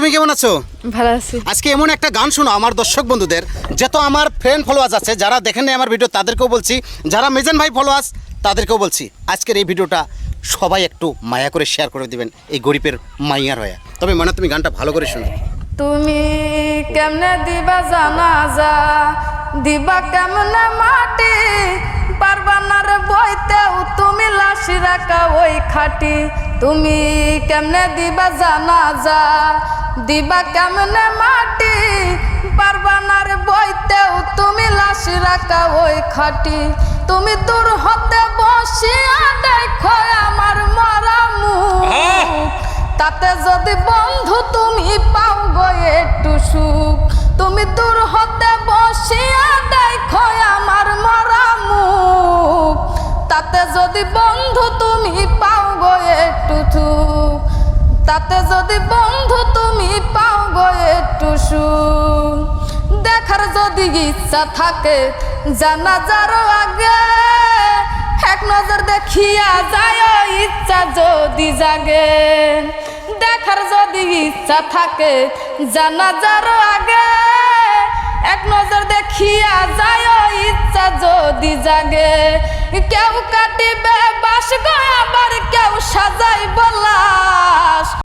তুমি কেমন আছো? ভালো আছি। আজকে এমন একটা গান শোনো আমার দর্শক বন্ধুদের, যত আমার ফ্রেন্ড ফলোয়ার্স আছে যারা দেখেন আমার ভিডিও তাদেরকেও বলছি, যারা মেজেন ভাই ফলোয়ার্স তাদেরকেও বলছি, আজকের এই ভিডিওটা সবাই একটু মায়া করে শেয়ার করে দিবেন এই গরিবের মাইয়ার হয়ে। তবে মানে তুমি গানটা ভালো করে শোনো। তুমি কেমনে দিবা জানাজা, দিবা কেমনে মাটি, পারবা না রে বইতেও তুমি লাশি রাখা ওই খাটি। তুমি কেমনে দিবা জানাজা, দিবা কেমনে মাটি, পারবা না রে বইতেও তুমি লাশি রাখা ওই খাটি। তুমি দূর হতে বসিয়া দেখো আমার মরা মুখ, তাতে যদি বন্ধু তুমি পাও গো একটু সুখ। তুমি দূর হতে বসিয়া দেখো আমার মরা মুখ, তাতে যদি বন্ধু তুমি পাও গো একটু সুখ, তাতে যদি বন্ধু তুমি পাও গো একটু সুখ। দেখার যদি ইচ্ছা থাকে জানাজার আগে, এক নজর দেখিয়া যায় ইচ্ছা যদি জাগে। দেখার যদি ইচ্ছা থাকে জানাজার আগে, এক নজর দেখিয়া যায় ইচ্ছা যদি জাগে। কেউ কাটিবে বাস গো আবার কেউ সাজাই বলা